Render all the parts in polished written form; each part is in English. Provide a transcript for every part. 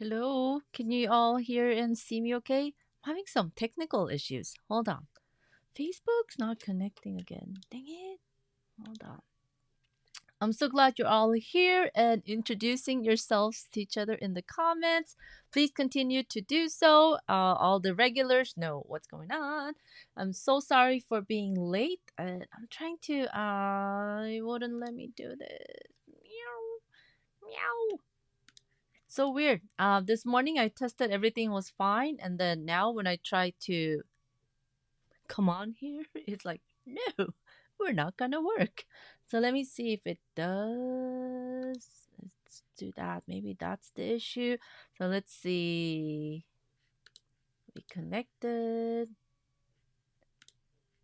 Hello, can you all hear and see me okay? I'm having some technical issues. Hold on. Facebook's not connecting again. Dang it. Hold on. I'm so glad you're all here and introducing yourselves to each other in the comments. Please continue to do so. All the regulars know what's going on. I'm so sorry for being late. I'm trying to. It wouldn't let me do this. Meow. Meow. So weird. This morning I tested everything was fine, and then now when I try to come on here, it's like, no, we're not gonna work. So let me see if it does. Let's do that. Maybe that's the issue. So let's see. We connected.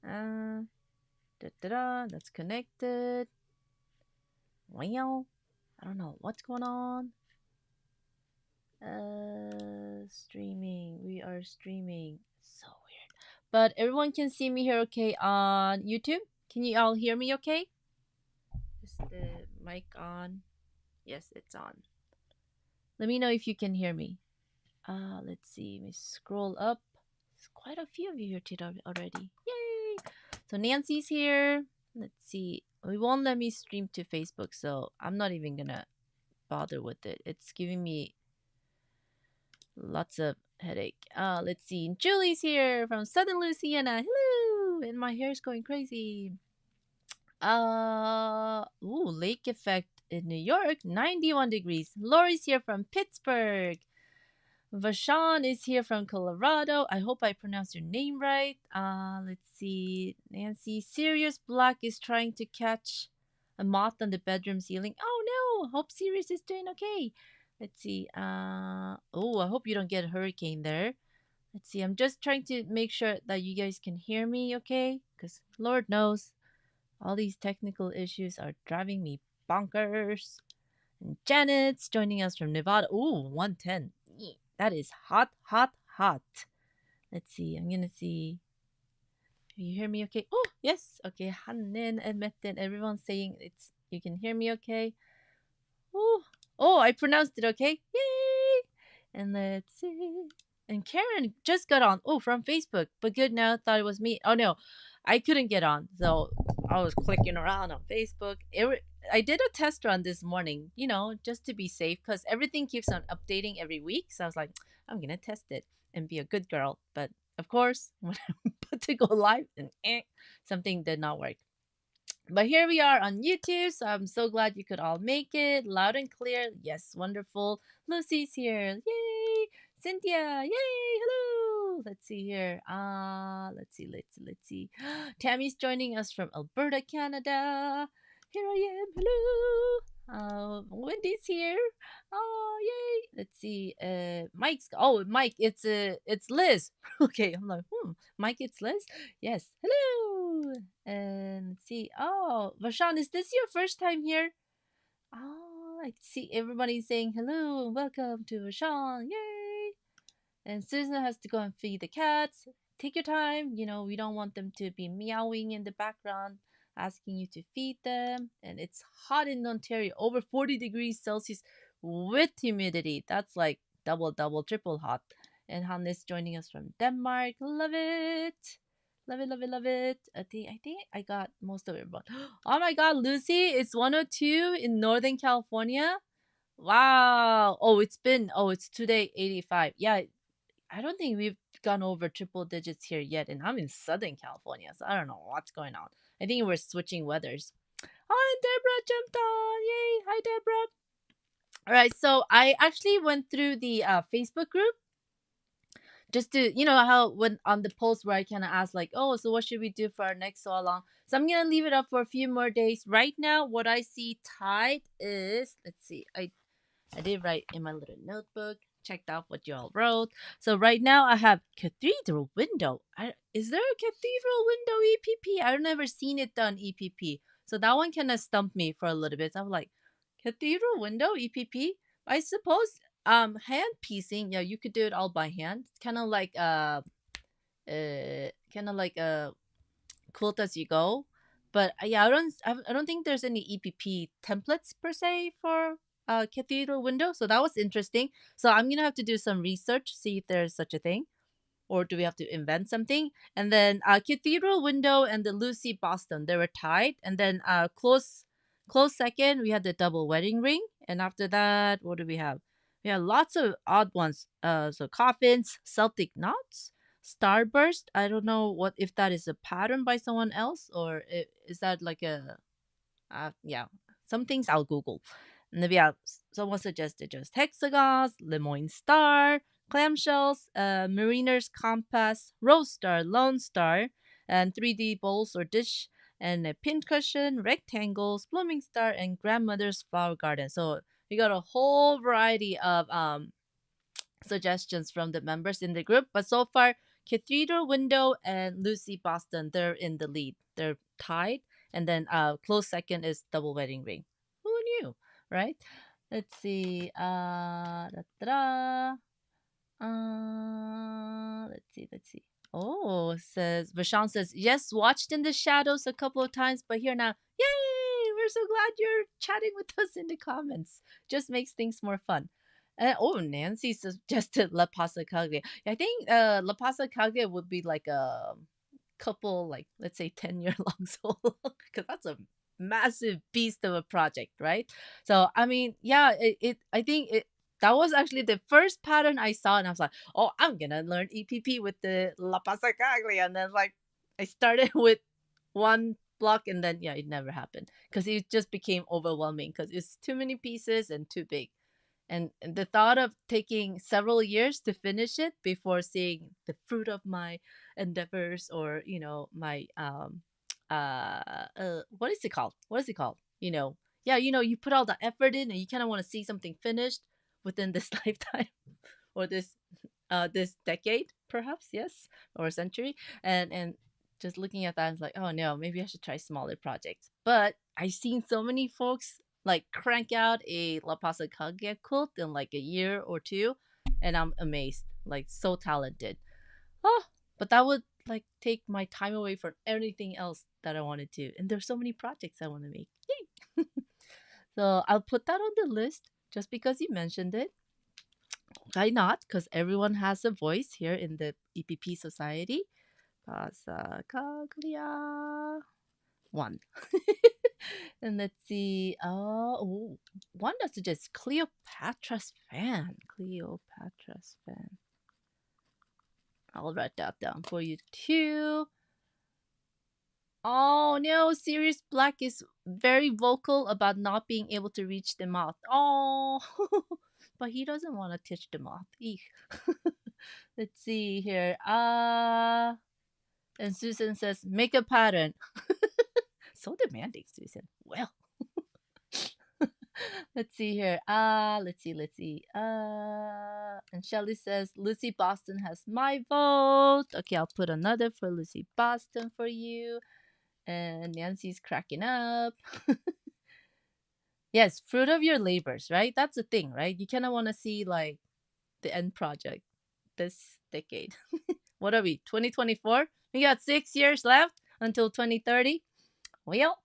That's connected. Wow. I don't know what's going on. Streaming. We are streaming. So weird. But everyone can see me here okay on YouTube? Can you all hear me okay? Is the mic on? Yes, it's on. Let me know if you can hear me. Let's see. Let me scroll up. There's quite a few of you here today already. Yay! So Nancy's here. Let's see. We won't let me stream to Facebook, so I'm not even gonna bother with it. It's giving me lots of headache. Let's see. Julie's here from Southern Louisiana. Hello! And my hair's going crazy. Lake effect in New York, 91 degrees. Lori's here from Pittsburgh. Vashan is here from Colorado. I hope I pronounced your name right. Let's see. Nancy, Sirius Black is trying to catch a moth on the bedroom ceiling. Oh no! Hope Sirius is doing okay. Let's see. I hope you don't get a hurricane there. Let's see. I'm just trying to make sure that you guys can hear me okay. Because Lord knows, all these technical issues are driving me bonkers. And Janet's joining us from Nevada. Ooh, 110. That is hot, hot, hot. Let's see. I'm gonna see. Can you hear me okay? Oh, yes. Okay. Hannen and Metten. Everyone's saying it's you can hear me okay. Oh, I pronounced it okay. Yay! And let's see. And Karen just got on. Oh, from Facebook. But good now. Thought it was me. Oh no, I couldn't get on. So I was clicking around on Facebook. I did a test run this morning, just to be safe because everything keeps on updating every week. So I was like, I'm gonna test it and be a good girl. But of course, when I'm about to go live, and something did not work. But here we are on YouTube, so I'm so glad you could all make it loud and clear. Yes, wonderful. Lucy's here. Yay! Cynthia, yay! Hello. Let's see here. Let's see. Tammy's joining us from Alberta, Canada. Here I am. Hello. Wendy's here. Oh, yay! Let's see. Mike. It's Liz. Okay, I'm like, Mike, it's Liz. Yes. Hello. And let's see. Oh, Vashan, is this your first time here? Oh, I see everybody saying hello and welcome to Vashan. Yay! And Susan has to go and feed the cats. Take your time. We don't want them to be meowing in the background, asking you to feed them. And it's hot in Ontario, over 40 degrees Celsius with humidity. That's like double, double, triple hot. And Hannes joining us from Denmark. Love it. Love it, love it, love it. I think I got most of it. But oh my god, Lucy, it's 102 in Northern California. Wow. It's today 85. Yeah, I don't think we've gone over triple digits here yet, and I'm in Southern California, so I don't know what's going on. I think we're switching weathers. Oh, and Deborah jumped on! Yay! Hi, Deborah. All right, so I actually went through the Facebook group just to how when on the post where I kind of asked like, oh, so what should we do for our next so long? So I'm gonna leave it up for a few more days. Right now, what I see tied is, let's see, I did write in my little notebook, checked out what you all wrote. So right now I have cathedral window. Is there a cathedral window EPP? I've never seen it done EPP. So that one kind of stumped me for a little bit. I'm like, cathedral window EPP? I suppose hand piecing, yeah, you could do it all by hand. It's kind of like a quilt as you go. But yeah, I don't think there's any EPP templates per se for cathedral window. So that was interesting. So I'm gonna have to do some research, see if there's such a thing, or do we have to invent something? And then cathedral window and the Lucy Boston, they were tied. And then close second, we had the double wedding ring. And after that, what do we have? We had lots of odd ones. So coffins, Celtic knots, starburst. I don't know what if that is a pattern by someone else, or is that like a yeah, some things I'll Google. And then we have someone suggested just hexagons, Lemoyne star, clamshells, mariner's compass, rose star, lone star, and 3D bowls or dish, and a pincushion, rectangles, blooming star, and grandmother's flower garden. So we got a whole variety of suggestions from the members in the group. But so far, Cathedral Window and Lucy Boston, they're in the lead. They're tied. And then close second is Double Wedding Ring. Who knew, right? Let's see. Let's see. Oh, says Vashon says, yes, watched in the shadows a couple of times, but here now. Yay! We're so glad you're chatting with us in the comments. Just makes things more fun. Oh, Nancy suggested La Pasacaglia. I think La Pasacaglia would be like a couple, like let's say 10-year long solo, because that's a massive beast of a project, right? So I mean, yeah, I think it that was actually the first pattern I saw, and I was like, oh, I'm gonna learn EPP with the La Pasacaglia, and then like I started with one block, and then yeah, it never happened because it just became overwhelming because it's too many pieces and too big. And the thought of taking several years to finish it before seeing the fruit of my endeavors, or my what is it called, yeah, you put all the effort in and you kind of want to see something finished within this lifetime, or this decade, perhaps, yes, or a century. And just looking at that, it's like, oh no, maybe I should try smaller projects. But I've seen so many folks like crank out a La Pasacaglia quilt in like a year or two, and I'm amazed, like so talented. Oh, but that would like take my time away from everything else that I want to do, and there's so many projects I want to make. Yay! So I'll put that on the list just because you mentioned it. Why not? Because everyone has a voice here in the EPP Society. Pasacaglia. One. And let's see. One that suggests Cleopatra's fan. Cleopatra's fan. I'll write that down for you too. Oh no, Sirius Black is very vocal about not being able to reach the moth. Oh, but he doesn't want to touch the moth. Eek. Let's see here. And Susan says, make a pattern. So demanding, Susan. Well, let's see here. Let's see. And Shelly says, Lucy Boston has my vote. Okay, I'll put another for Lucy Boston for you. And Nancy's cracking up. Yes, fruit of your labors, right? That's the thing, right? You kind of want to see like the end project this decade. What are we, 2024? We got 6 years left until 2030. Well,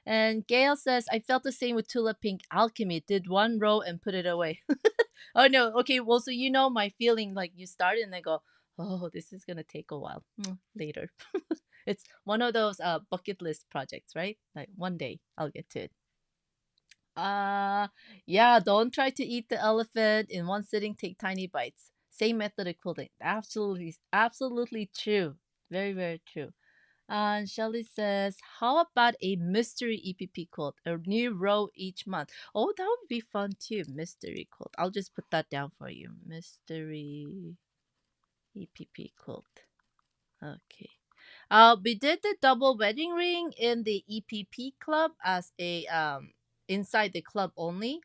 and Gail says, I felt the same with Tulip Pink Alchemy. Did one row and put it away. Oh, no. Okay, well, so my feeling, like you start and then go, oh, this is going to take a while. Later. It's one of those bucket list projects, right? Like one day I'll get to it. Yeah, don't try to eat the elephant in one sitting, take tiny bites. Same method of quilting. Absolutely, absolutely true. Very, very true. And Shelly says, how about a mystery EPP quilt? A new row each month. Oh, that would be fun too. Mystery quilt. I'll just put that down for you. Mystery EPP quilt. Okay. We did the double wedding ring in the EPP club as a inside the club only,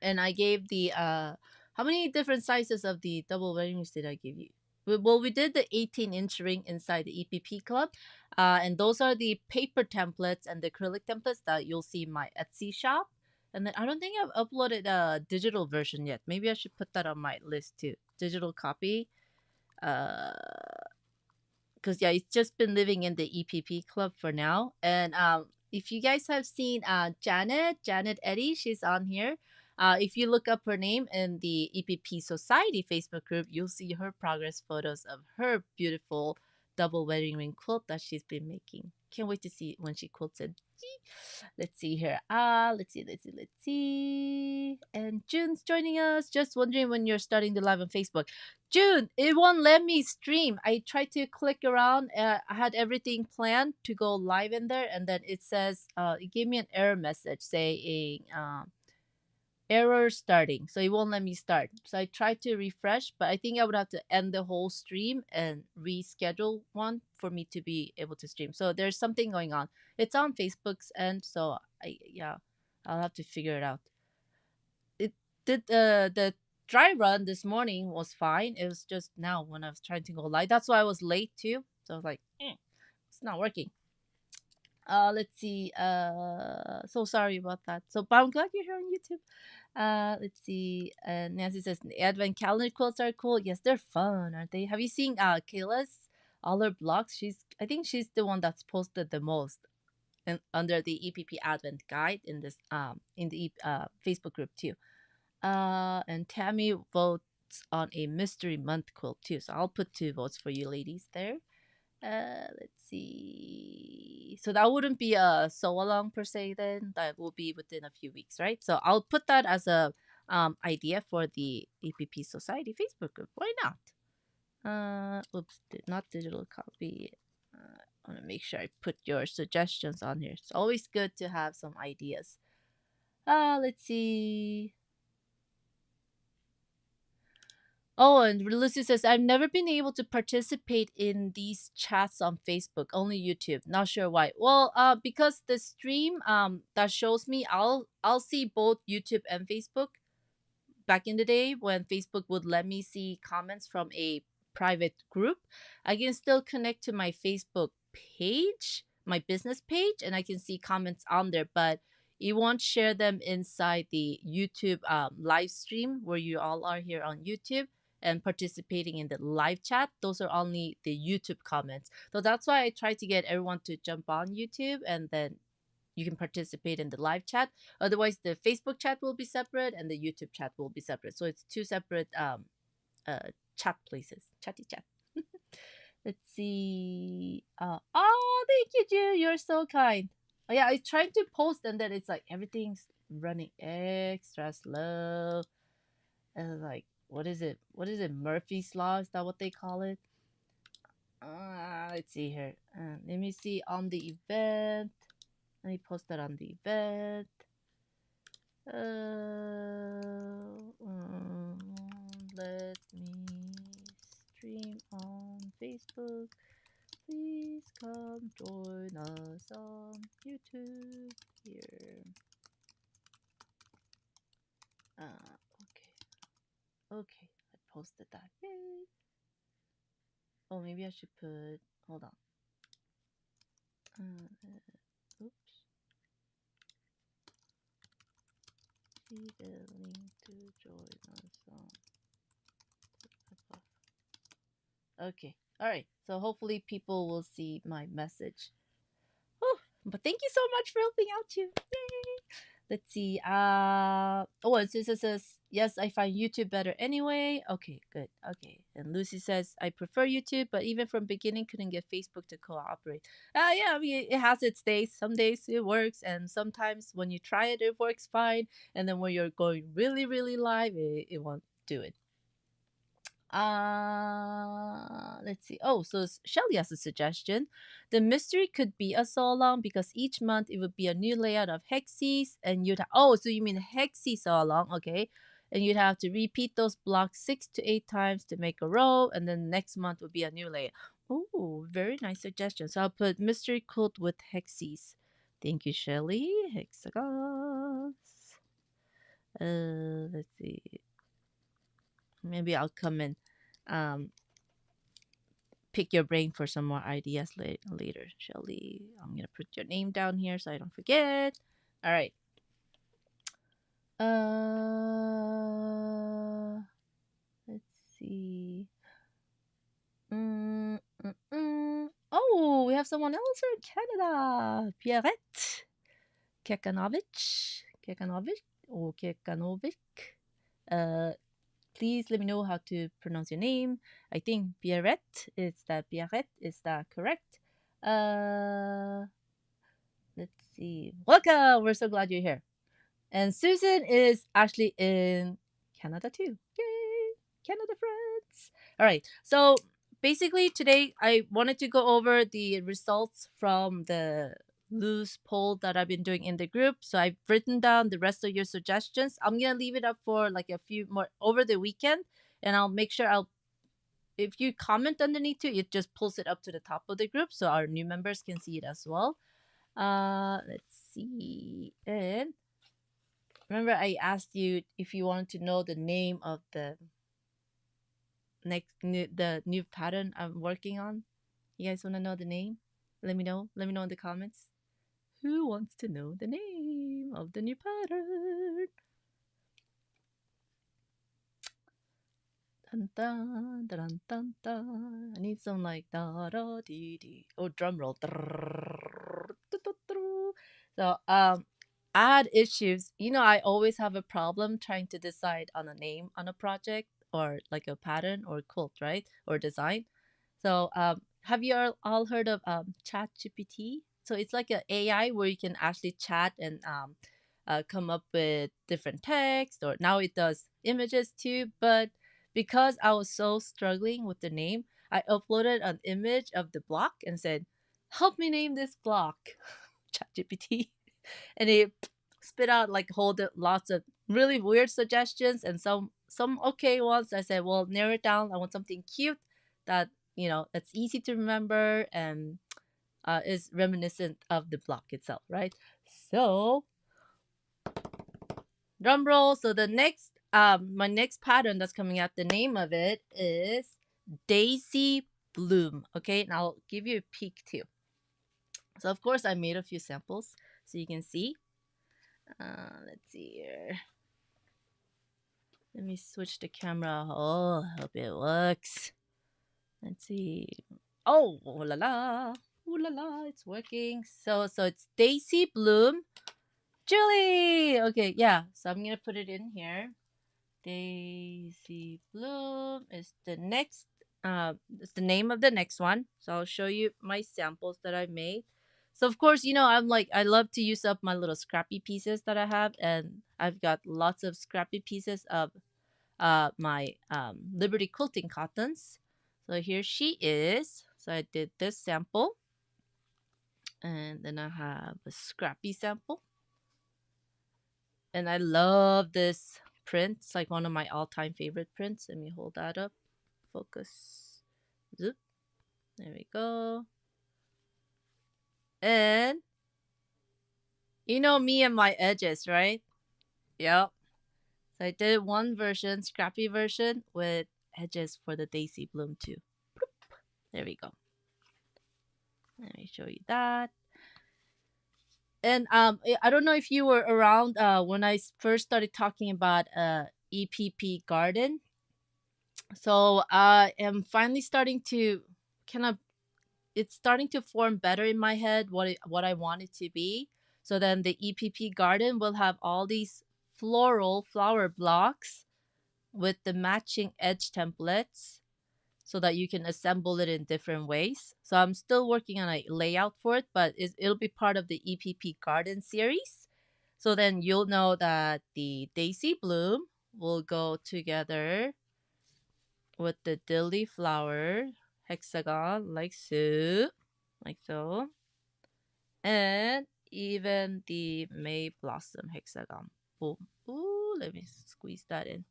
and I gave the how many different sizes of the double wedding rings did I give you? Well, we did the 18-inch ring inside the EPP club, and those are the paper templates and the acrylic templates that you'll see in my Etsy shop. And then I don't think I've uploaded a digital version yet. Maybe I should put that on my list too. Digital copy. Because yeah, it's just been living in the EPP club for now. And if you guys have seen Janet Eddy, she's on here. If you look up her name in the EPP Society Facebook group, you'll see her progress photos of her beautiful double wedding ring quilt that she's been making. Can't wait to see when she quilts it. Let's see here. Let's see. And June's joining us. Just wondering when you're starting the live on Facebook. June, it won't let me stream. I tried to click around. I had everything planned to go live in there, and then it says, it gave me an error message saying, error starting. So it won't let me start. So I tried to refresh, but I think I would have to end the whole stream and reschedule one for me to be able to stream. So there's something going on. It's on Facebook's end, so yeah, I'll have to figure it out. It did the dry run this morning was fine. It was just now when I was trying to go live. That's why I was late too. So I was like, it's not working. Let's see. So sorry about that. So, but I'm glad you're here on YouTube. Let's see. Nancy says the advent calendar quilts are cool. Yes, they're fun, aren't they? Have you seen Kayla's all her blogs? I think she's the one that's posted the most and under the EPP Advent Guide in this in the Facebook group too. And Tammy votes on a mystery month quilt too. So I'll put 2 votes for you ladies there. Let's see. So that wouldn't be a sew along per se then. That will be within a few weeks, right? So I'll put that as a idea for the EPP Society Facebook group. Why not? Oops, not digital copy. I want to make sure I put your suggestions on here. It's always good to have some ideas. Let's see. Oh, and Lucy says, I've never been able to participate in these chats on Facebook, only YouTube. Not sure why. Well, because the stream that shows me, I'll see both YouTube and Facebook. Back in the day when Facebook would let me see comments from a private group, I can still connect to my Facebook page, my business page, and I can see comments on there, but it won't share them inside the YouTube live stream where you all are here on YouTube and participating in the live chat. Those are only the YouTube comments. So that's why I try to get everyone to jump on YouTube and then you can participate in the live chat. Otherwise, the Facebook chat will be separate and the YouTube chat will be separate. So it's 2 separate chat places. Chatty chat. Let's see. Oh, thank you, Ju. You're so kind. Oh, yeah, I tried to post and then it's like everything's running extra slow. And like, what is it? What is it? Murphy's Law? Is that what they call it? Let's see here. Let me see on the event. Let me post that on the event. Let me stream on Facebook. Please come join us on YouTube here. Okay. Okay, I posted that. Yay. Oh, maybe I should put. Hold on. Oops. See the link to join us on. Okay. All right. So hopefully people will see my message. Oh, but thank you so much for helping out too. Yay! Let's see. Oh, and Susan says, yes, I find YouTube better anyway. Okay, good. Okay. And Lucy says, I prefer YouTube, but even from beginning couldn't get Facebook to cooperate. Yeah, I mean, it has its days. Some days it works, and sometimes when you try it, it works fine. And then when you're going really, really live, it won't do it. Let's see. Oh, so Shelly has a suggestion. The mystery could be a sew along because each month it would be a new layout of hexes, and oh, so you mean hexi sew along? Okay, and you'd have to repeat those blocks 6 to 8 times to make a row, and then next month would be a new layout. Oh, very nice suggestion. So I'll put mystery quilt with hexes. Thank you, Shelly. Hexagons. Let's see. Maybe I'll come and pick your brain for some more ideas later, Shelly. I'm gonna put your name down here so I don't forget. All right. Let's see. Oh, we have someone else from Canada, Pierrette. Kekanovic, Kekanovic, or Kekanovic. Please let me know how to pronounce your name. I think Pierrette is that correct? Let's see. Welcome. We're so glad you're here. And Susan is actually in Canada too. Yay! Canada friends. All right. So basically today I wanted to go over the results from the loose poll that I've been doing in the group. So I've written down the rest of your suggestions. I'm gonna leave it up for like a few more over the weekend, and I'll make sure I'll if you comment underneath too, it just pulls it up to the top of the group so our new members can see it as well. Let's see. And remember I asked you if you wanted to know the name of the new pattern I'm working on. You guys want to know the name? Let me know. Let me know in the comments. Who wants to know the name of the new pattern? Dun, dun, dun, dun, dun. I need some like da da dee dee. Oh, drum roll. So I had issues. You know, I always have a problem trying to decide on a name on a project or like a pattern or quilt, right? Or design. So have you all heard of Chat GPT? So it's like an AI where you can actually chat and come up with different text, or now it does images too. But because I was so struggling with the name, I uploaded an image of the block and said, "Help me name this block." ChatGPT, and it spit out like lots of really weird suggestions and some okay ones. I said, "Well, narrow it down. I want something cute that that's easy to remember and is reminiscent of the block itself, right?" So drum roll. So the next my next pattern that's coming out, the name of it is Daisy Bloom. Okay, and I'll give you a peek too. So of course I made a few samples so you can see. Let's see here. Let me switch the camera. Oh, I hope it works. Let's see. Oh, ooh la la. Ooh la la, it's working. So it's Daisy Bloom. Julie! Okay, yeah. So I'm gonna put it in here. Daisy Bloom is the next it's the name of the next one. So I'll show you my samples that I made. So of course, I'm like I love to use up my little scrappy pieces that I have, and I've got lots of scrappy pieces of my Liberty quilting cottons. So here she is. So I did this sample, and then I have a scrappy sample. And I love this print. It's like one of my all-time favorite prints. Let me hold that up. Focus. Zoop. There we go. And you know me and my edges, right? Yep. So I did one version, scrappy version, with edges for the Daisy Bloom too. There we go. Let me show you that. And I don't know if you were around when I first started talking about EPP garden. So I am finally starting to kind of it's starting to form better in my head what I want it to be. So then the EPP garden will have all these floral flower blocks with the matching edge templates so that you can assemble it in different ways. So I'm still working on a layout for it, but it'll be part of the EPP garden series. So then you'll know that the Daisy Bloom will go together with the Dilly flower hexagon like so, and even the May blossom hexagon. Boom. Ooh, let me squeeze that in.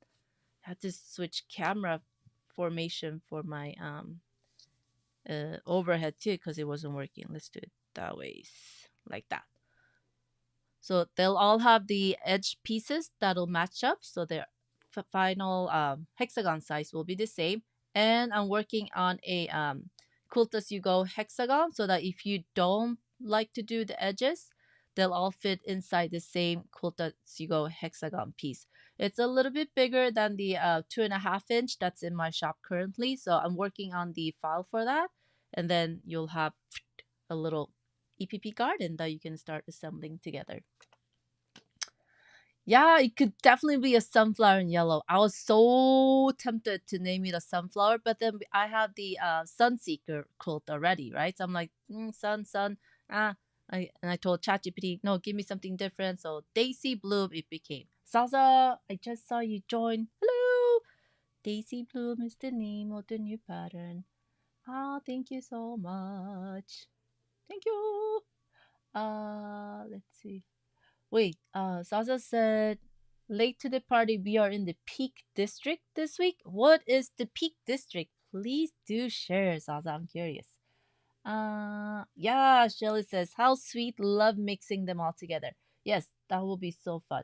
I had to switch camera formation for my overhead too because it wasn't working. Let's do it that way, like that. So they'll all have the edge pieces that'll match up. So their final hexagon size will be the same. And I'm working on a quilt as you go hexagon so that if you don't like to do the edges, they'll all fit inside the same quilt as you go hexagon piece. It's a little bit bigger than the 2.5 inch that's in my shop currently. So I'm working on the file for that. And then you'll have a little EPP garden that you can start assembling together. Yeah, it could definitely be a sunflower in yellow. I was so tempted to name it a sunflower, but then I have the sunseeker quilt already, right? So I'm like, sun. Ah, I told ChatGPT, no, give me something different. So Daisy Bloom it became. Salsa, I just saw you join. Hello, Daisy Bloom is the name of the new pattern. Ah, thank you so much. Thank you. Let's see. Wait, Zaza said, late to the party, we are in the Peak District this week. What is the Peak District? Please do share, Zaza. I'm curious. Yeah, Shelly says, how sweet, love mixing them all together. Yes, that will be so fun.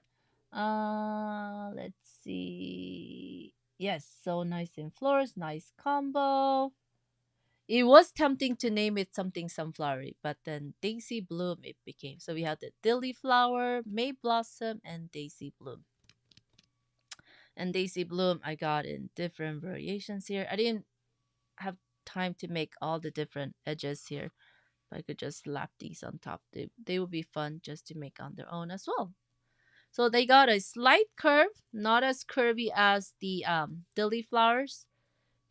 Let's see. Yes, so nice in floors, nice combo. It was tempting to name it something sunflowery, but then Daisy Bloom it became. So we had the Dilly flower, May Blossom, and Daisy Bloom. And Daisy Bloom I got in different variations here. I didn't have time to make all the different edges here. But I could just slap these on top. They would be fun just to make on their own as well. So they got a slight curve, not as curvy as the Dilly flowers,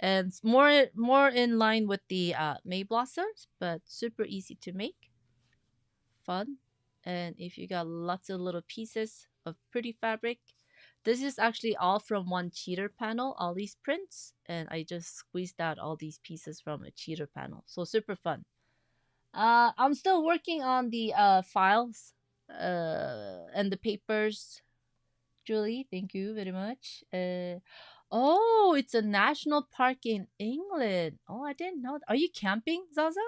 and more in line with the May blossoms, but super easy to make, fun. And if you got lots of little pieces of pretty fabric, this is actually all from one cheater panel, all these prints, and I just squeezed out all these pieces from a cheater panel. So super fun. I'm still working on the files and the papers. Julie, thank you very much. Oh, it's a national park in England. Oh, I didn't know. Are you camping, Zaza?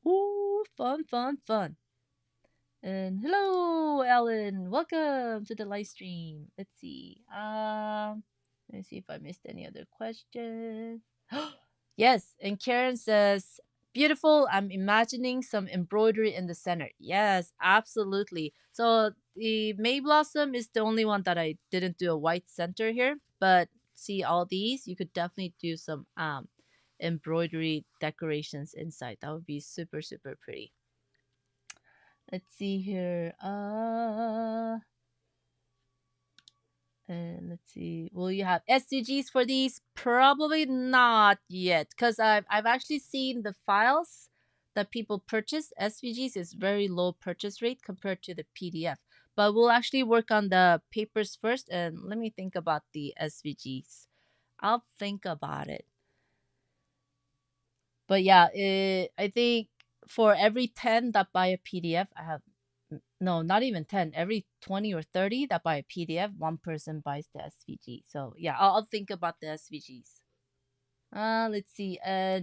Ooh, fun. And hello, Ellen. Welcome to the live stream. Let's see. Let's see if I missed any other questions. Yes, and Karen says, beautiful. I'm imagining some embroidery in the center. Yes, absolutely. So the May Blossom is the only one that I didn't do a white center here, but see all these, you could definitely do some embroidery decorations inside. That would be super pretty. Let's see here. And let's see. Will you have SDGs for these? Probably not yet, because I've actually seen the files that people purchase. SVGs is very low purchase rate compared to the PDF. But we'll actually work on the papers first, and let me think about the SVGs. I'll think about it. But yeah, I think for every 10 that buy a PDF, I have no, not even 10. Every 20 or 30 that buy a PDF, one person buys the SVG. So yeah, I'll think about the SVGs. Let's see.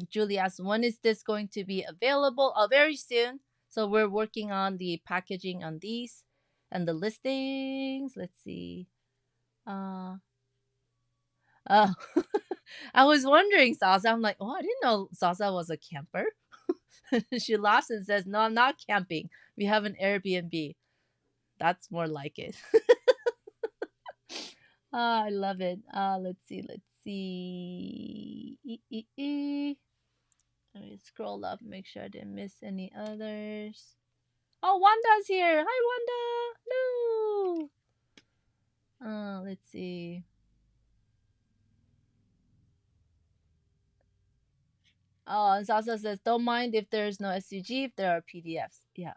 Julie asks, when is this going to be available? Very soon. So we're working on the packaging on these and the listings. Let's see. Uh, oh, I was wondering, Sasa. I'm like, oh, I didn't know Sasa was a camper. She laughs and says, no, I'm not camping. We have an Airbnb. That's more like it. I love it. Let's see. Let me scroll up, make sure I didn't miss any others. Oh, Wanda's here. Hi, Wanda. Hello. Let's see. Oh, and Sasa says, don't mind if there's no SVG if there are PDFs. Yeah.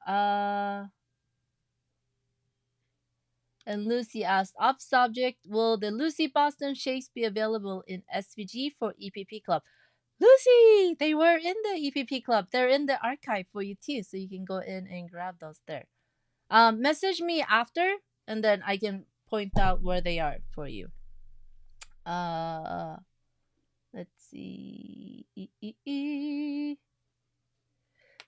And Lucy asked, off subject, will the Lucy Boston shakes be available in SVG for EPP Club? Lucy, they were in the EPP Club. They're in the archive for you too, so you can go in and grab those there. Message me after, and then I can point out where they are for you. Uh, let's see.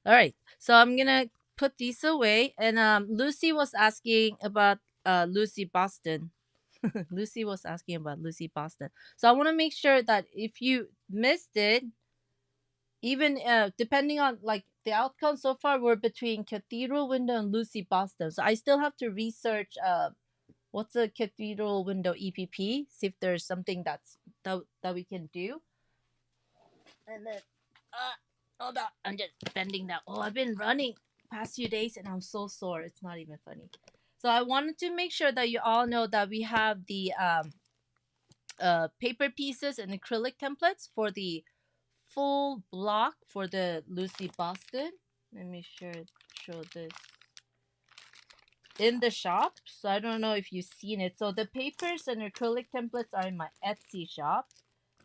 All right, so I'm gonna put these away. And Lucy was asking about Lucy Boston. Lucy was asking about Lucy Boston. So I want to make sure that if you missed it, even depending on like the outcome so far, we're between Cathedral Window and Lucy Boston. So I still have to research what's a Cathedral Window EPP, see if there's something that we can do. And then hold on, I'm just bending down. Oh, I've been running past few days and I'm so sore. It's not even funny. So I wanted to make sure that you all know that we have the paper pieces and acrylic templates for the full block for the Lucy Boston. Let me show this in the shop. So I don't know if you've seen it. So the papers and acrylic templates are in my Etsy shop,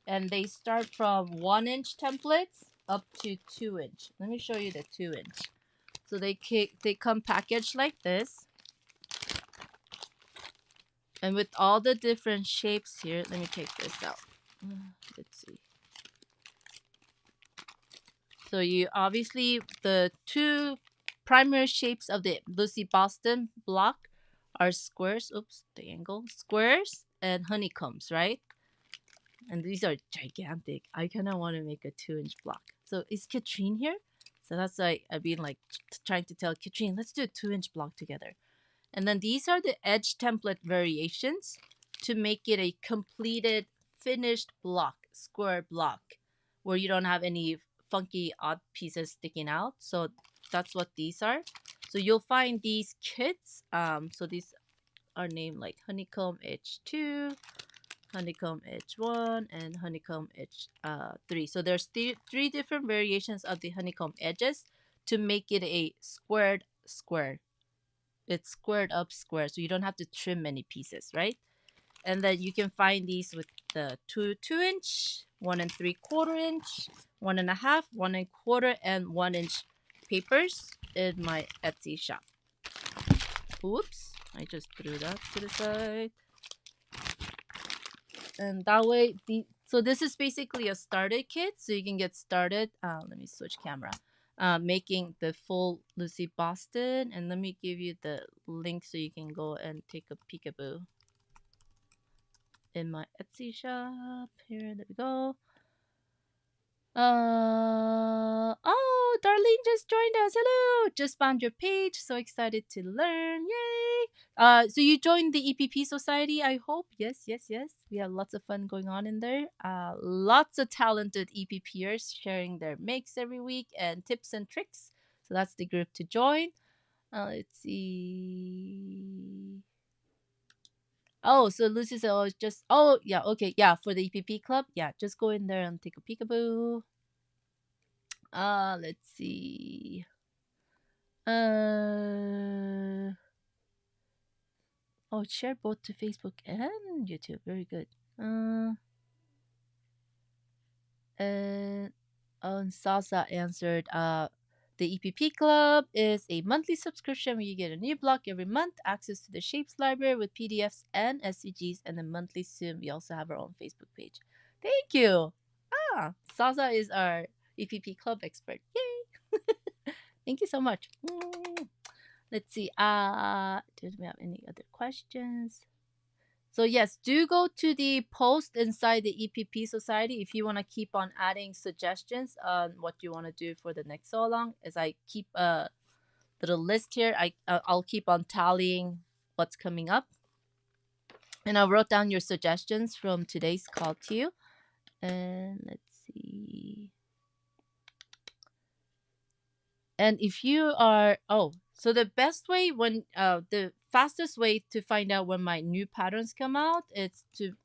and they start from 1-inch templates up to 2-inch. Let me show you the 2-inch. So they come packaged like this, and with all the different shapes here. Let me take this out. Let's see. So you obviously, the two primary shapes of the Lucy Boston block are squares. Oops, the angle. Squares and honeycombs, right? And these are gigantic. I kind of want to make a 2-inch block. So is Katrine here? So that's why I've been like trying to tell Katrine, let's do a 2-inch block together. And then these are the edge template variations to make it a completed finished block, square block, where you don't have any funky odd pieces sticking out. So that's what these are. So you'll find these kits. So these are named like honeycomb edge 2, honeycomb edge 1, and honeycomb edge 3. So there's three different variations of the honeycomb edges to make it a squared square. It's squared up square, so you don't have to trim many pieces, right? And then you can find these with the 2-inch, 1 3/4 inch, 1.5, 1 1/4, and 1-inch papers in my Etsy shop. Oops, I just threw that to the side. And that way, so this is basically a starter kit, so you can get started. Let me switch camera. Making the full Lucy Boston, and let me give you the link so you can go and take a peekaboo in my Etsy shop. Here, there we go. Oh, Darlene just joined us. Hello, just found your page. So excited to learn. Yay! So you joined the EPP Society, I hope. Yes. We have lots of fun going on in there. Lots of talented EPPers sharing their makes every week and tips and tricks. So that's the group to join. Let's see. Oh, so Lucy said, oh, just, oh, yeah, okay, yeah, for the EPP club, yeah, just go in there and take a peekaboo. Let's see. Oh, share both to Facebook and YouTube. Very good. And Sasa answered, the EPP Club is a monthly subscription where you get a new block every month, access to the Shapes library with PDFs and SCGs, and a monthly soon. We also have our own Facebook page. Thank you. Sasa is our EPP Club expert. Yay! Thank you so much. Let's see. Did we have any other questions? So yes, do go to the post inside the EPP Society if you want to keep on adding suggestions on what you want to do for the next so long. As I keep a little list here, I'll keep on tallying what's coming up, and I wrote down your suggestions from today's call to you. And let's see. And if you are so the best way when the fastest way to find out when my new patterns come out is to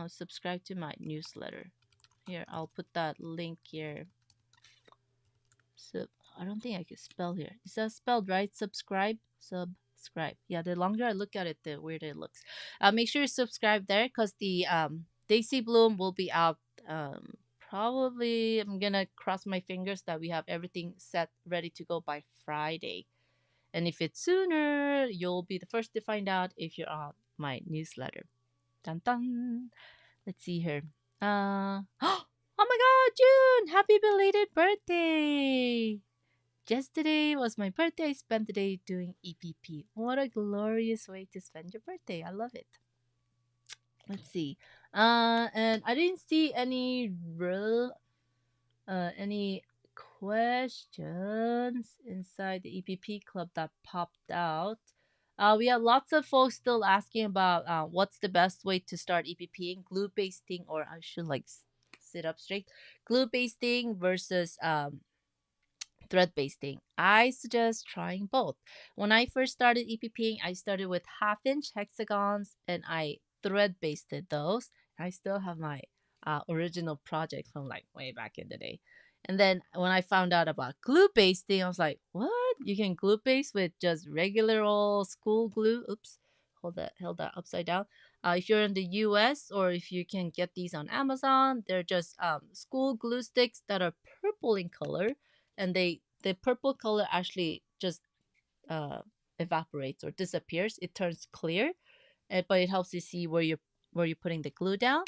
subscribe to my newsletter. Here, I'll put that link here. So I don't think I can spell here. Is that spelled right? Subscribe. Yeah, the longer I look at it, the weirder it looks. Make sure you subscribe there because the Daisy Bloom will be out. Probably I'm gonna cross my fingers that we have everything set ready to go by Friday. And if it's sooner, you'll be the first to find out if you're on my newsletter. Dun dun. Let's see here. Oh my god, June! Happy belated birthday! Yesterday was my birthday. I spent the day doing EPP. What a glorious way to spend your birthday. I love it. Let's see. And I didn't see any any questions inside the EPP club that popped out. We have lots of folks still asking about what's the best way to start EPPing, glue basting, or I should like sit up straight, glue basting versus thread basting. I suggest trying both. When I first started EPPing, I started with half-inch hexagons and I thread basted those. I still have my original project from like way back in the day. And then when I found out about glue basting, I was like, what? You can glue paste with just regular old school glue. Oops, held that upside down. If you're in the US or if you can get these on Amazon, they're just school glue sticks that are purple in color, and the purple color actually just uh, evaporates or disappears. It turns clear, but it helps you see where you're putting the glue down.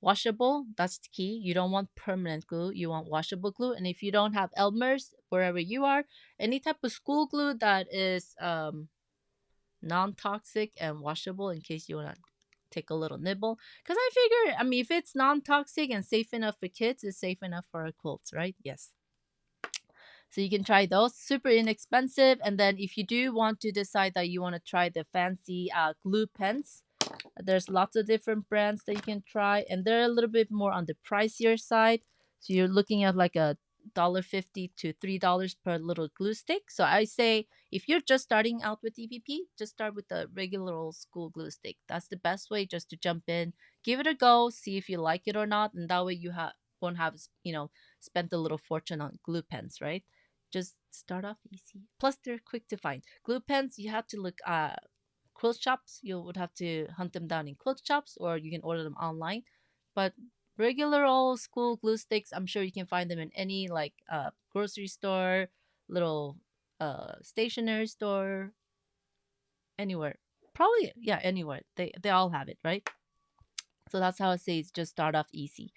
Washable, that's the key. You don't want permanent glue. You want washable glue. And if you don't have Elmer's wherever you are, any type of school glue that is non-toxic and washable in case you want to take a little nibble. Because I figure, I mean, if it's non-toxic and safe enough for kids, it's safe enough for our quilts, right? Yes. So you can try those, super inexpensive. And then if you do want to decide that you want to try the fancy glue pens, there's lots of different brands that you can try, and they're a little bit more on the pricier side. So you're looking at like a $1.50 to $3 per little glue stick. So I say if you're just starting out with EPP, just start with the regular old school glue stick. That's the best way, just to jump in, give it a go, see if you like it or not, and that way you won't have spent a little fortune on glue pens, right? Just start off easy. Plus, they're quick to find. Glue pens, you have to look quilt shops. You would have to hunt them down in quilt shops, or you can order them online. But regular old school glue sticks, I'm sure you can find them in any like grocery store, little stationery store, anywhere. Probably, yeah, anywhere. They all have it, right? So that's how I say it's just start off easy.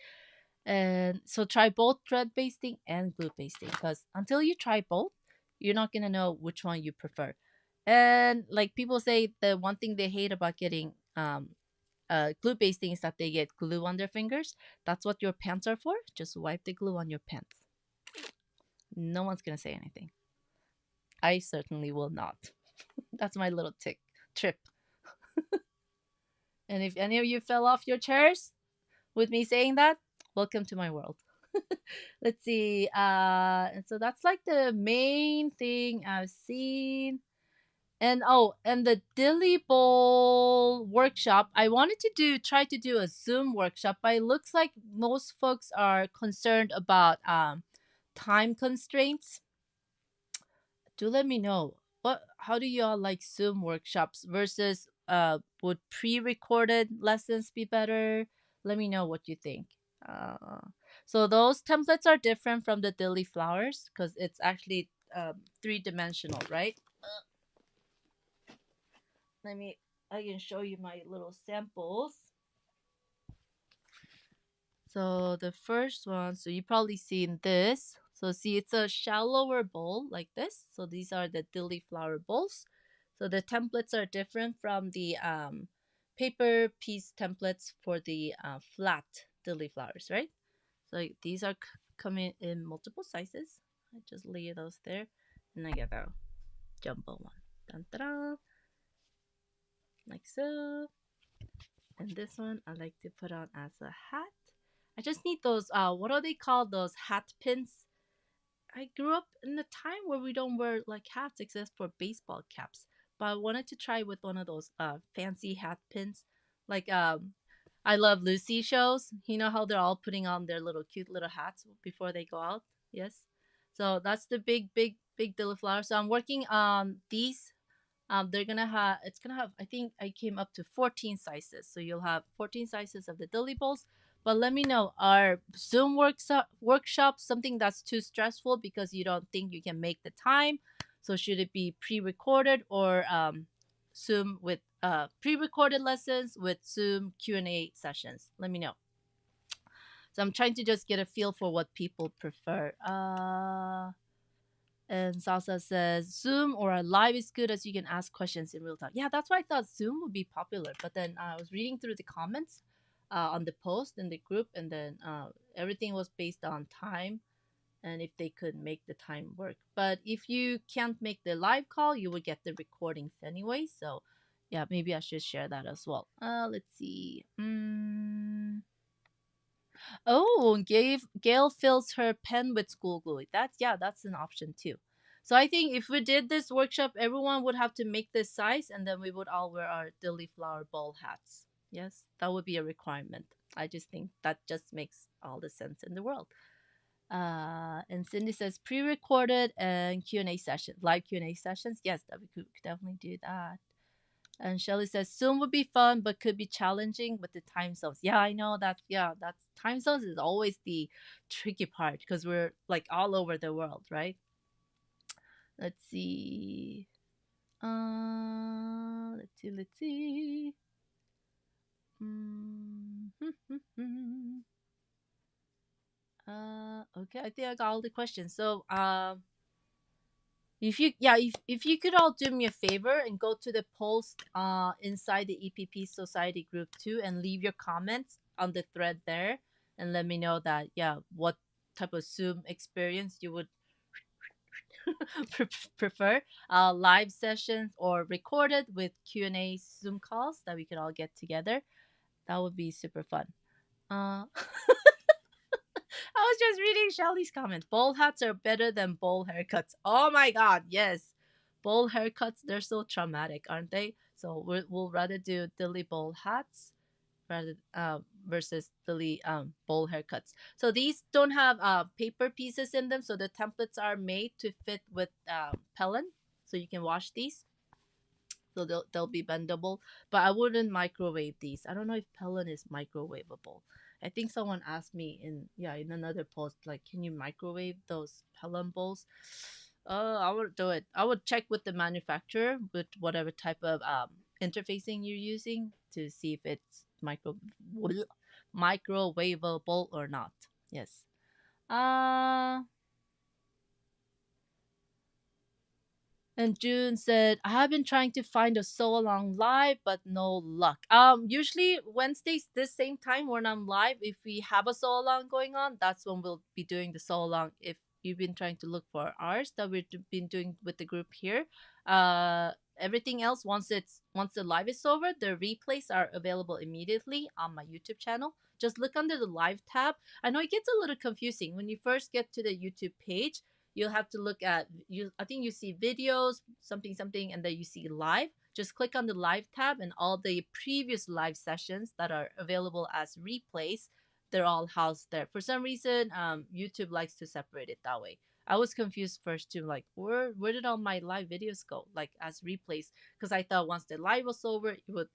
And so try both thread basting and glue basting, because until you try both, you're not gonna know which one you prefer. And like people say, the one thing they hate about getting glue basting is that they get glue on their fingers. That's what your pants are for. Just wipe the glue on your pants. No one's gonna say anything. I certainly will not. That's my little trip. And if any of you fell off your chairs with me saying that, welcome to my world. Let's see. And so that's like the main thing I've seen. And oh, and the Dilly Bowl workshop, I wanted to try to do a Zoom workshop, but it looks like most folks are concerned about time constraints. Do let me know. How do y'all like Zoom workshops versus would pre-recorded lessons be better? Let me know what you think. Uh, so those templates are different from the Dilly flowers because it's actually three-dimensional, right? Let me, I can show you my little samples. So the first one, so you probably seen this. So see, it's a shallower bowl like this. So these are the Dilly flower bowls. So the templates are different from the paper piece templates for the flat Dilly flowers, right? So these are coming in multiple sizes. I just lay those there, and I get a jumbo one. Dun, dun, dun. Like so. And this one I like to put on as a hat. I just need those, what are they called? Those hat pins. I grew up in a time where we don't wear like hats except for baseball caps. But I wanted to try with one of those fancy hat pins. Like I Love Lucy shows. You know how they're all putting on their little cute little hats before they go out? Yes. So that's the big Dilly flower. So I'm working on these. They're gonna have, it's gonna have, I think I came up to 14 sizes, so you'll have 14 sizes of the Dilly balls. But let me know, are Zoom workshops something that's too stressful because you don't think you can make the time? So should it be pre-recorded, or Zoom with pre-recorded lessons with Zoom Q&A sessions? Let me know. So I'm trying to just get a feel for what people prefer. And Salsa says Zoom or a live is good as you can ask questions in real time. Yeah, that's why I thought Zoom would be popular. But then I was reading through the comments on the post in the group, and then everything was based on time and if they could make the time work. But if you can't make the live call, you will get the recordings anyway. So yeah, maybe I should share that as well. Let's see. Oh, Gail fills her pen with school glue. That's yeah, that's an option too. So I think if we did this workshop, everyone would have to make this size, and then we would all wear our Dilly Flower Bowl hats. Yes, that would be a requirement. I just think that just makes all the sense in the world. And Cindy says pre-recorded and Q&A session, live Q&A sessions. Yes, that we could definitely do that. And Shelly says Zoom would be fun, but could be challenging with the time zones. Yeah, I know that. Yeah, that's time zones is always the tricky part because we're like all over the world, right? Let's see. Let's see. Let's see. Mm. Okay. I think I got all the questions. So, if you could all do me a favor and go to the post inside the EPP Society group too and leave your comments on the thread there and let me know that what type of Zoom experience you would prefer, live sessions or recorded with Q&A Zoom calls that we could all get together. That would be super fun. I was just reading Shelly's comment. Bowl hats are better than bowl haircuts. Oh my god, yes. Bowl haircuts, they're so traumatic, aren't they? So we'll rather do Dilly bowl hats rather versus Dilly bowl haircuts. So these don't have paper pieces in them, so the templates are made to fit with Pellon. So you can wash these so they'll be bendable. But I wouldn't microwave these. I don't know if Pellon is microwavable. I think someone asked me in another post like, can you microwave those Pellon bowls? I would do it. I would check with the manufacturer with whatever type of interfacing you're using to see if it's microwavable or not. Yes. Uh And June said, I have been trying to find a so along live, but no luck. Usually Wednesdays this same time when I'm live, if we have a so along going on, that's when we'll be doing the so along. If you've been trying to look for ours that we've been doing with the group here, everything else once the live is over, the replays are available immediately on my YouTube channel. Just look under the live tab. I know it gets a little confusing when you first get to the YouTube page. You'll have to look at you. I think you see videos, something, something, and then you see live. Just click on the live tab, and all the previous live sessions that are available as replays, they're all housed there. For some reason, YouTube likes to separate it that way. I was confused first too, like where did all my live videos go, like as replays? Because I thought once the live was over, it would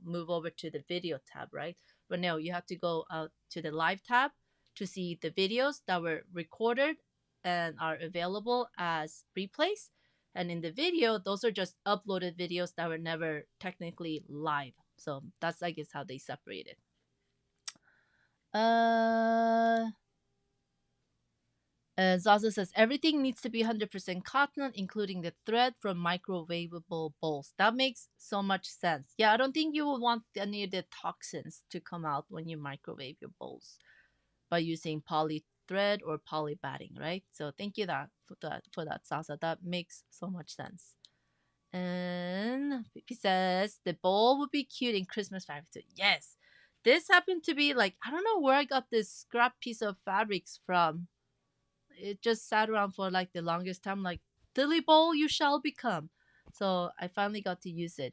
move over to the video tab, right? But no, you have to go out to the live tab to see the videos that were recorded and are available as replays. And in the video, those are just uploaded videos that were never technically live. So that's, I guess, how they separate it. Zaza says everything needs to be 100% cotton, including the thread from microwavable bowls. That makes so much sense. Yeah, I don't think you would want any of the toxins to come out when you microwave your bowls by using poly thread or poly batting, right? So thank you for that, Sasa. That makes so much sense. And Pipi says the bowl would be cute in Christmas fabric too. Yes. This happened to be like, I don't know where I got this scrap piece of fabrics from. It just sat around for like the longest time, like, Dilly bowl you shall become. So I finally got to use it.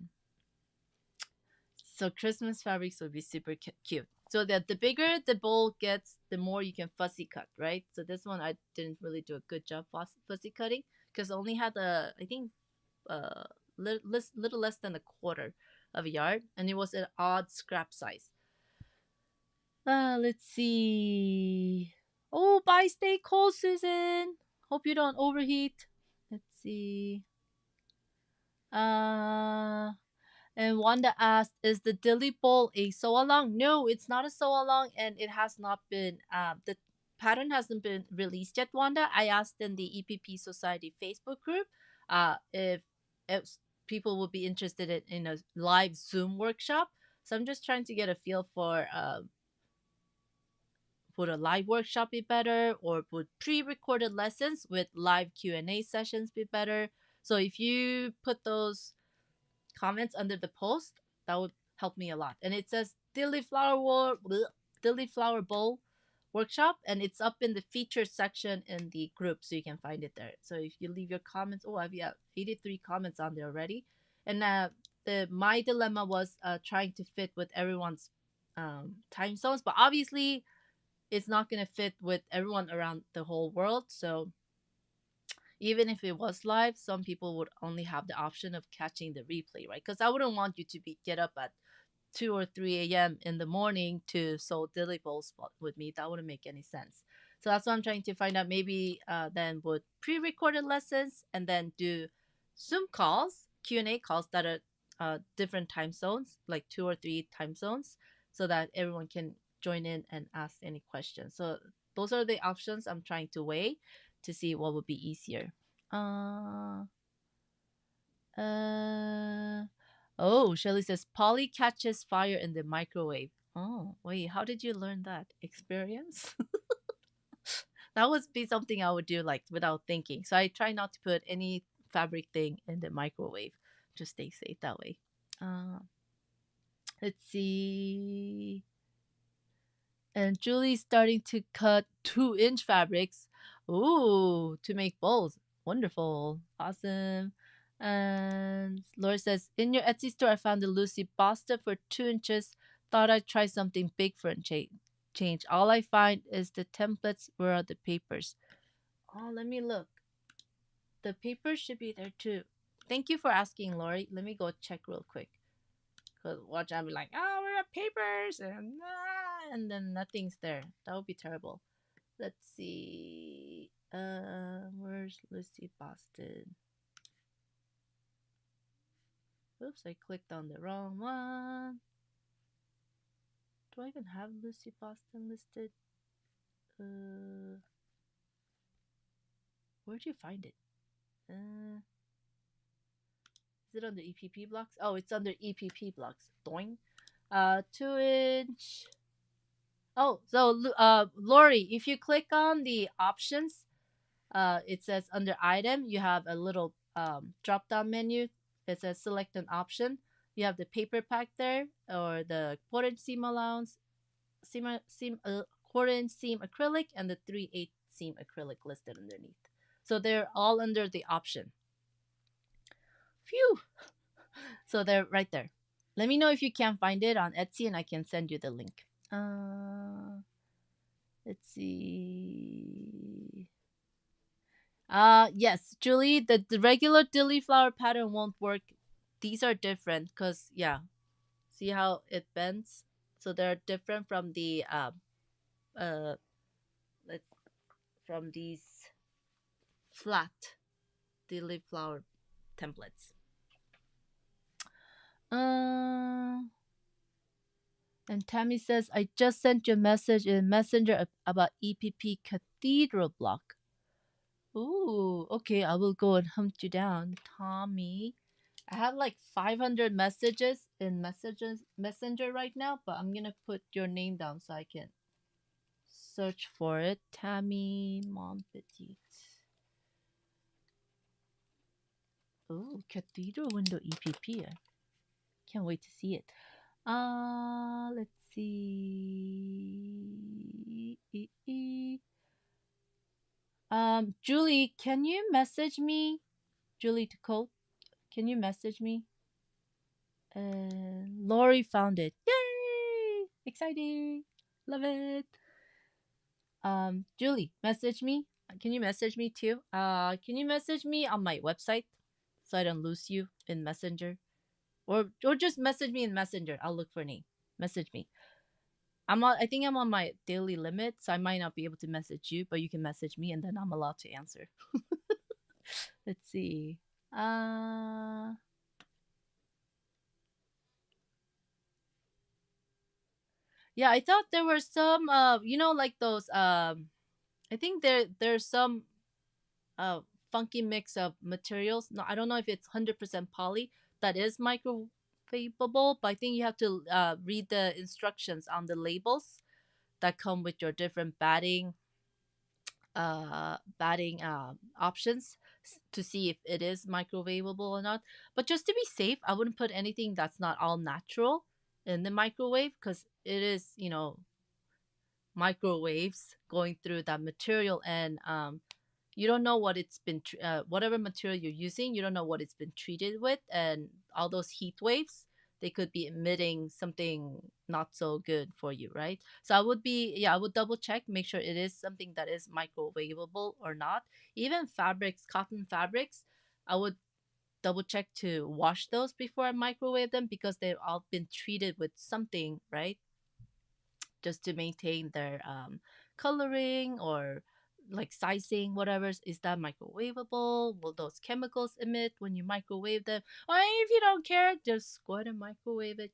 So Christmas fabrics would be super cute. So that the bigger the bowl gets, the more you can fussy cut, right? So this one I didn't really do a good job fussy cutting because I only had I think little less than a quarter of a yard, and it was an odd scrap size. Let's see. Oh, bye, stay cold, Susan. Hope you don't overheat. Let's see. Uh And Wanda asked, "Is the Dilly Bowl a sew along?" No, it's not a sew along, and it has not been. The pattern hasn't been released yet. Wanda, I asked in the EPP Society Facebook group, if people would be interested in a live Zoom workshop. So I'm just trying to get a feel for would a live workshop be better, or would pre-recorded lessons with live Q&A sessions be better? So if you put those comments under the post, that would help me a lot. And it says Dilly flower bowl workshop, and it's up in the featured section in the group, so you can find it there. So if you leave your comments, oh, I've got 83 comments on there already. And the my dilemma was trying to fit with everyone's time zones, but obviously it's not going to fit with everyone around the whole world. So even if it was live, some people would only have the option of catching the replay, right? Because I wouldn't want you to get up at 2 or 3 a.m. in the morning to sow Dilly Bowls with me. That wouldn't make any sense. So that's what I'm trying to find out. Maybe then would pre-recorded lessons and then do Zoom calls, Q&A calls that are different time zones, like 2 or 3 time zones, so that everyone can join in and ask any questions. So those are the options I'm trying to weigh to see what would be easier. Uh, uh, oh, Shelly says Polly catches fire in the microwave. Oh, wait, how did you learn that? Experience? That would be something I would do like without thinking. So I try not to put any fabric thing in the microwave. Just stay safe that way. Uh, let's see. And Julie's starting to cut 2-inch fabrics. Ooh, to make bowls. Wonderful. Awesome. And Laura says, in your Etsy store, I found the Lucy Basta for 2 inches. Thought I'd try something big for a change. All I find is the templates. Where are the papers? Oh, let me look. The papers should be there too. Thank you for asking, Lori. Let me go check real quick. Cause watch, I'll be like, oh, we have papers, and then nothing's there. That would be terrible. Let's see. Where's Lucy Boston? Oops, I clicked on the wrong one. Do I even have Lucy Boston listed? Where'd you find it? Is it under EPP blocks? Oh, it's under EPP blocks. Doing. 2-inch. Oh, so Lori, if you click on the options, it says under item, you have a little drop down menu. It says select an option. You have the paper pack there, or the quarter-inch seam allowance, quarter-inch seam acrylic, and the 3/8 seam acrylic listed underneath. So they're all under the option. Phew. So they're right there. Let me know if you can't find it on Etsy, and I can send you the link. Let's see. Yes, Julie, the regular dilly flower pattern won't work. These are different because, yeah, see how it bends? So they're different from the like from these flat dilly flower templates. And Tammy says, I just sent you a message in Messenger about EPP Cathedral Block. Ooh, okay, I will go and hunt you down, Tommy. I have like 500 messages in Messenger right now, but I'm gonna put your name down so I can search for it. Tammy Montpetit. Oh, Cathedral Window EPP. Can't wait to see it. Let's see. Julie, can you message me? Julie to code. Can you message me? Lori found it. Yay! Exciting. Love it. Julie, message me. Can you message me too? Can you message me on my website so I don't lose you in Messenger? Or just message me in Messenger. I'll look for a name. Message me. I think I'm on my daily limit, so I might not be able to message you, but you can message me and then I'm allowed to answer. Let's see. Yeah, I thought there were some like those I think there's some funky mix of materials. No, I don't know if it's 100% poly that is microwavable, but I think you have to read the instructions on the labels that come with your different batting options to see if it is microwavable or not. But just to be safe, I wouldn't put anything that's not all natural in the microwave because it is, microwaves going through that material, and you don't know what it's been whatever material you're using, you don't know what it's been treated with, and all those heat waves, they could be emitting something not so good for you, right? So I would double check, make sure it is something that is microwavable or not. Even fabrics, cotton fabrics, I would double check to wash those before I microwave them, because they've all been treated with something, right? Just to maintain their coloring or like sizing, whatever. Is that microwavable? Will those chemicals emit when you microwave them? Or if you don't care, just go ahead and microwave it,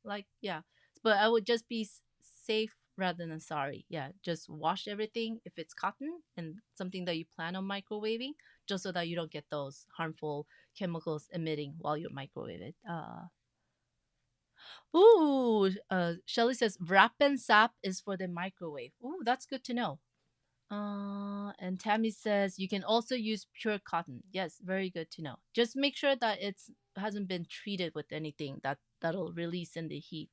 like, yeah. But I would just be safe rather than sorry. Yeah, just wash everything if it's cotton and something that you plan on microwaving, just so that you don't get those harmful chemicals emitting while you microwave it. Ooh, Shelly says wrap and sap is for the microwave. Ooh, that's good to know. And Tammy says you can also use pure cotton. Yes, very good to know. Just make sure that it's hasn't been treated with anything that'll release in the heat.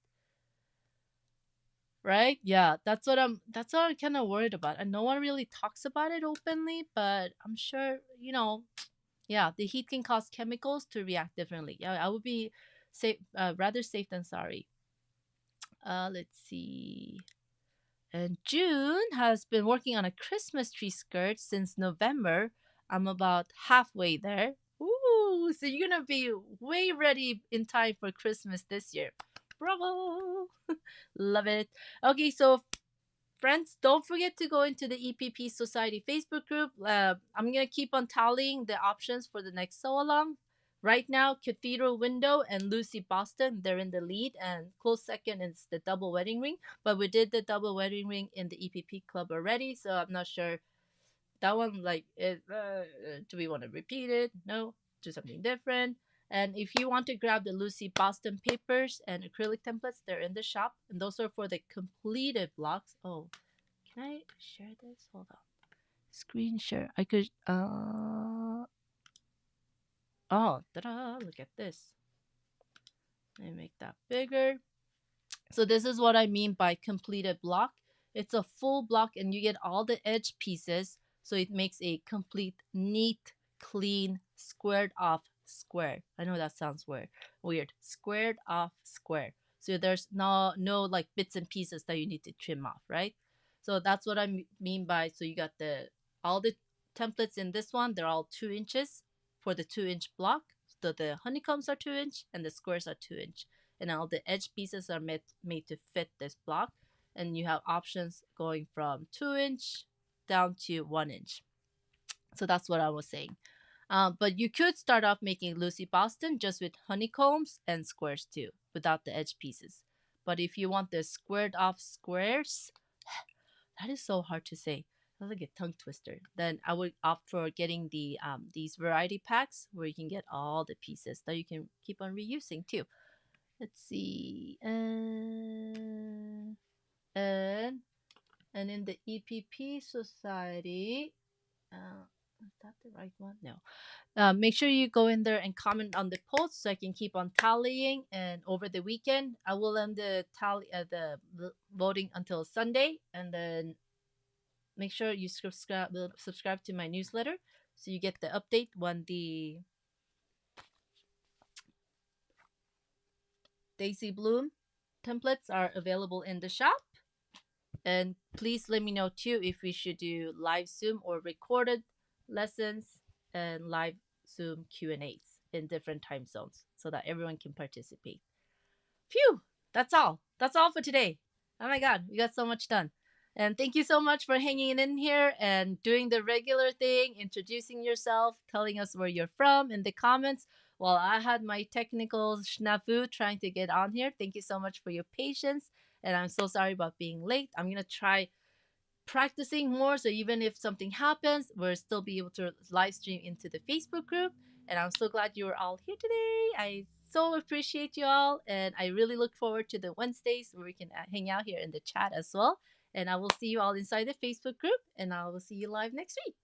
Right? Yeah, that's what I'm kind of worried about. And no one really talks about it openly, but I'm sure, yeah, the heat can cause chemicals to react differently. Yeah, I would be safe, rather safe than sorry. Let's see. And June has been working on a Christmas tree skirt since November. I'm about halfway there. Ooh, so you're gonna be way ready in time for Christmas this year. Bravo! Love it. Okay, so friends, don't forget to go into the EPP Society Facebook group. I'm going to keep on tallying the options for the next sew along. Right now, Cathedral Window and Lucy Boston, they're in the lead, and close second is the double wedding ring. But we did the double wedding ring in the EPP club already, so I'm not sure that one, like, do we want to repeat it? No, do something different. And if you want to grab the Lucy Boston papers and acrylic templates, they're in the shop, and those are for the completed blocks. Oh, can I share this? Hold on. Screen share. I could. Oh, ta-da! Look at this. Let me make that bigger. So this is what I mean by completed block. It's a full block and you get all the edge pieces. So it makes a complete, neat, clean, squared off square. I know that sounds weird. Squared off square. So there's no like bits and pieces that you need to trim off, right? So that's what I mean by, so you got all the templates in this one, they're all 2 inches for the 2 inch block. So the honeycombs are 2 inch and the squares are 2 inch, and all the edge pieces are made to fit this block, and you have options going from 2 inch down to 1 inch. So that's what I was saying. But you could start off making Lucy Boston just with honeycombs and squares too, without the edge pieces. But if you want the squared off squares, that is so hard to say. That's like a tongue twister. Then I would opt for getting these variety packs where you can get all the pieces that you can keep on reusing too. Let's see. And in the EPP Society, is that the right one? No. Make sure you go in there and comment on the post so I can keep on tallying. And over the weekend, I will end the voting until Sunday, and then make sure you subscribe to my newsletter so you get the update when the Daisy Bloom templates are available in the shop. And please let me know too if we should do live Zoom or recorded lessons and live Zoom Q&As in different time zones so that everyone can participate. Phew, that's all. That's all for today. Oh my God, we got so much done. And thank you so much for hanging in here and doing the regular thing, introducing yourself, telling us where you're from in the comments while I had my technical snafu trying to get on here. Thank you so much for your patience. And I'm so sorry about being late. I'm going to try practicing more, so even if something happens, we'll still be able to live stream into the Facebook group. And I'm so glad you're all here today. I so appreciate you all, and I really look forward to the Wednesdays where we can hang out here in the chat as well. And I will see you all inside the Facebook group, and I will see you live next week.